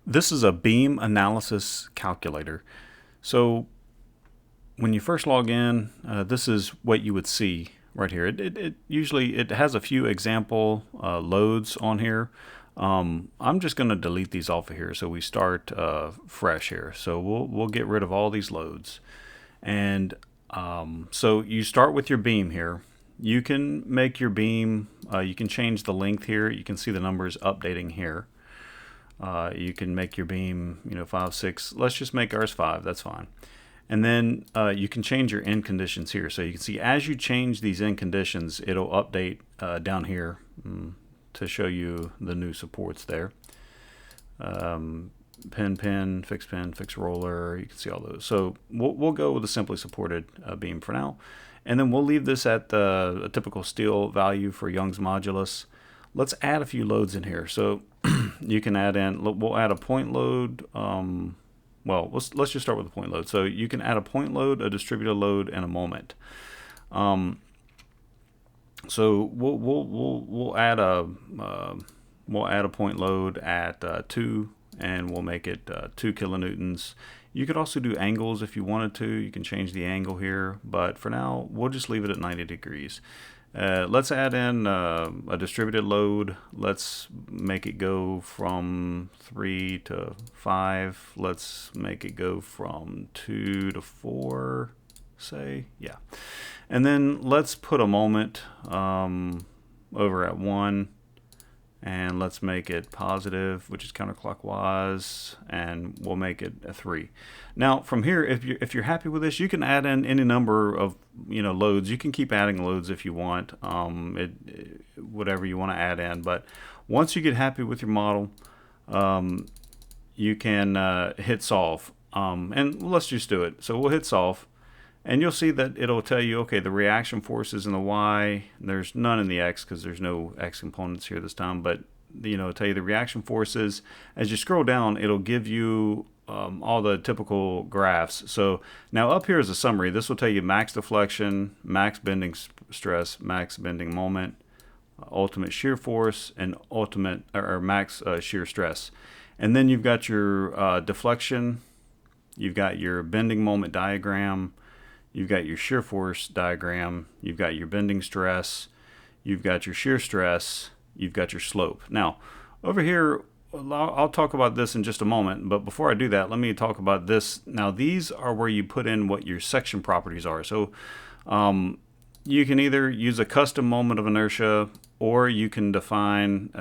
This is a beam analysis calculator. So when you first log in, this is what you would see right here. It usually it has a few example loads on here. I'm just going to delete these off of here, so we start fresh here. So we'll get rid of all these loads, and so you start with your beam here. You can make your beam. You can change the length here. You can see the numbers updating here. You can make your beam, 5, 6. Let's just make ours 5. That's fine. And then you can change your end conditions here. So you can see as you change these end conditions, it'll update down here to show you the new supports there. Pin, fixed roller. You can see all those. So we'll go with a simply supported beam for now. And then we'll leave this at a typical steel value for Young's modulus. Let's add a few loads in here. So you can add in, we'll add a point load. Well, let's just start with a point load. So you can add a point load, a distributed load, and a moment. So we'll add a point load at 2, and we'll make it 2 kilonewtons. You could also do angles if you wanted to. You can change the angle here, but for now we'll just leave it at 90 degrees. Let's add in a distributed load. Let's make it go from 3 to 5. Let's make it go from 2 to 4, say. Yeah. And then let's put a moment over at 1. And let's make it positive, which is counterclockwise, and we'll make it a 3. Now, from here, if you're happy with this, you can add in any number of loads. You can keep adding loads if you want, whatever you want to add in. But once you get happy with your model, you can hit solve. And let's just do it. So we'll hit solve. And you'll see that it'll tell you, okay, the reaction forces in the Y, there's none in the X because there's no X components here this time, but it'll tell you the reaction forces. As you scroll down, it'll give you all the typical graphs. So now up here is a summary. This will tell you max deflection, max bending stress, max bending moment, ultimate shear force, and ultimate or max shear stress. And then you've got your deflection, you've got your bending moment diagram, you've got your shear force diagram, you've got your bending stress, you've got your shear stress, you've got your slope. Now, over here, I'll talk about this in just a moment, but before I do that, let me talk about this. Now, these are where you put in what your section properties are. So you can either use a custom moment of inertia, or you can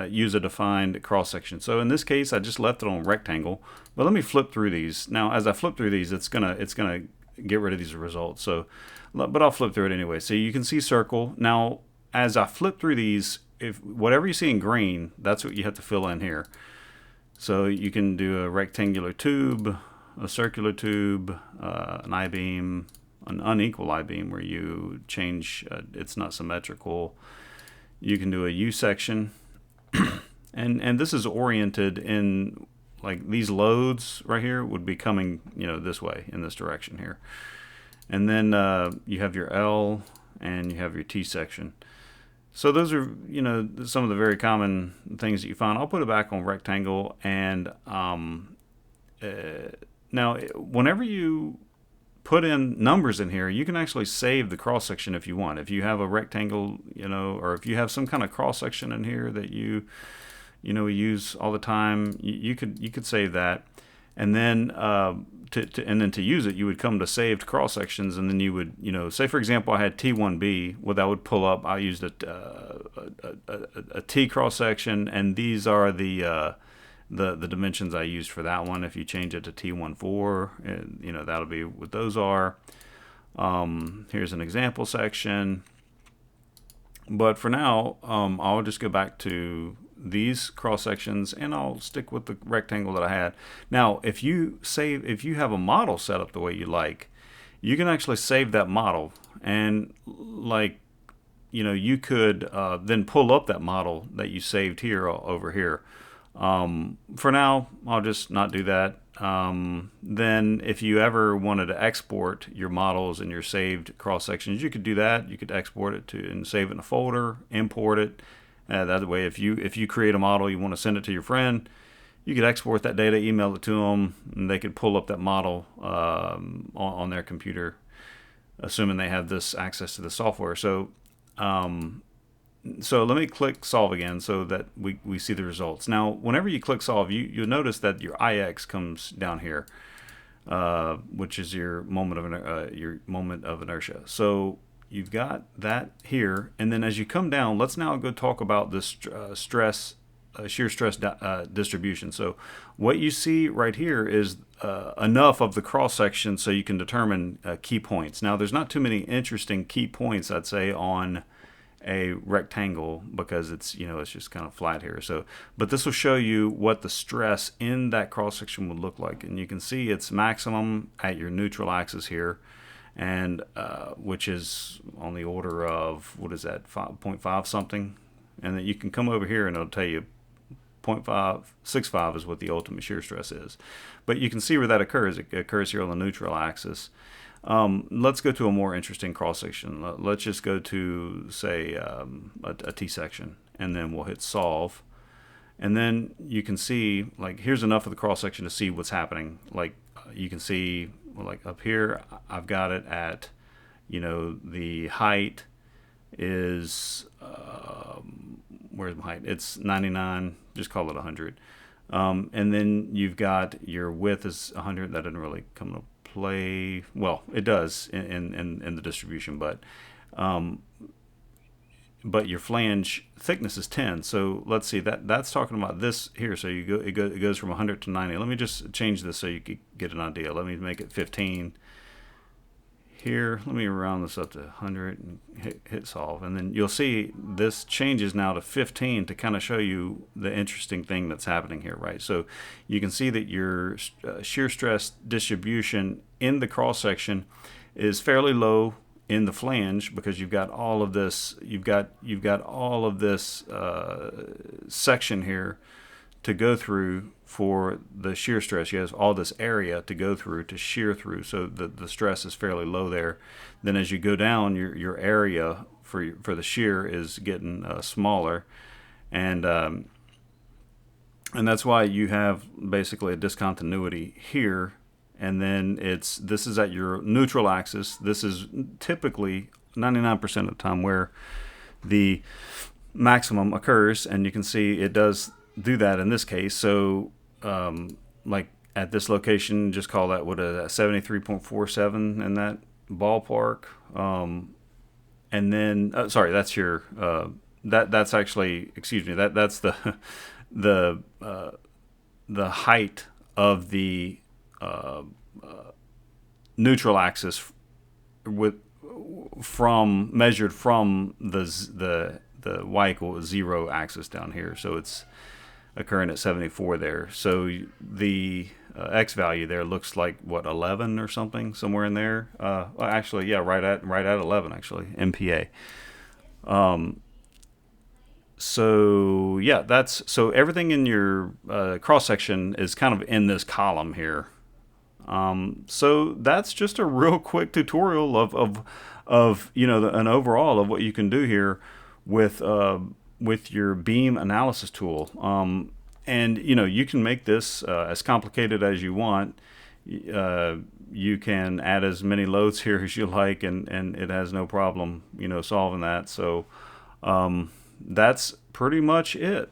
use a defined cross section. So in this case, I just left it on rectangle, but let me flip through these. Now, as I flip through these, it's gonna get rid of these results. So, but I'll flip through it anyway. So you can see circle. Now, as I flip through these, if whatever you see in green, that's what you have to fill in here. So you can do a rectangular tube, a circular tube, an I-beam, an unequal I-beam where you change, it's not symmetrical. You can do a U-section. and this is oriented in, like, these loads right here would be coming, this way, in this direction here. And then you have your L and you have your T section. So those are, some of the very common things that you find. I'll put it back on rectangle. And now, whenever you put in numbers in here, you can actually save the cross section if you want. If you have a rectangle, or if you have some kind of cross section in here that you use all the time, you could save that, and then to use it, you would come to saved cross sections, and then you would say, for example, I had T1B. Well, that would pull up. I used a T cross section, and these are the dimensions I used for that one. If you change it to T14, that'll be what those are. Here's an example section. But for now, I'll just go back to these cross sections, and I'll stick with the rectangle that I had. Now, if you have a model set up the way you like, you can actually save that model, and you could then pull up that model that you saved here over here. For now, I'll just not do that. Then if you ever wanted to export your models and your saved cross sections, you could do that. You could export it and save it in a folder, import it. That way, if you create a model, you want to send it to your friend, you could export that data, email it to them, and they could pull up that model on their computer, assuming they have this access to the software. So let me click solve again so that we see the results. Now, whenever you click solve, you'll notice that your IX comes down here, which is your moment of inertia. So you've got that here, and then as you come down, let's now go talk about this shear stress distribution. So what you see right here is enough of the cross section so you can determine key points. Now, there's not too many interesting key points, I'd say, on a rectangle because it's just kind of flat here. So, but this will show you what the stress in that cross section would look like, and you can see it's maximum at your neutral axis here, and which is on the order of, what is that, 0.5 something, and then you can come over here and it'll tell you 0.565 is what the ultimate shear stress is. But you can see where that occurs. It occurs here on the neutral axis. Let's go to a more interesting cross section. Let's just go to, say, a T section, and then we'll hit solve. And then you can see, like, here's enough of the cross section to see what's happening. Like, you can see, like, up here, I've got it at, the height is, where's my height? It's 99, just call it 100. And then you've got your width is 100. That doesn't really come into play. Well, it does in the distribution, but your flange thickness is 10. So let's see, that's talking about this here. So it goes from 100 to 90. Let me just change this so you can get an idea. Let me make it 15 here. Let me round this up to 100 and hit solve, and then you'll see this changes now to 15 to kind of show you the interesting thing that's happening here, right? So you can see that your shear stress distribution in the cross section is fairly low in the flange because you've got all of this section here to go through for the shear stress. You have all this area to go through to shear through, so the stress is fairly low there. Then as you go down, your area for the shear is getting smaller, and that's why you have basically a discontinuity here. And then this is at your neutral axis. This is typically 99% of the time where the maximum occurs, and you can see it does do that in this case. So like at this location, just call that 73.47 in that ballpark. And then sorry, that's your that's actually, excuse me, that's the height of the neutral axis measured from the y=0 axis down here. So it's occurring at 74 there. So the x value there looks like, what, 11 or something, somewhere in there. Well, actually, yeah, right at 11 actually, MPa. So yeah, so everything in your cross section is kind of in this column here. So that's just a real quick tutorial of an overall of what you can do here with your beam analysis tool. And you can make this as complicated as you want. You can add as many loads here as you like, and it has no problem solving that. So that's pretty much it.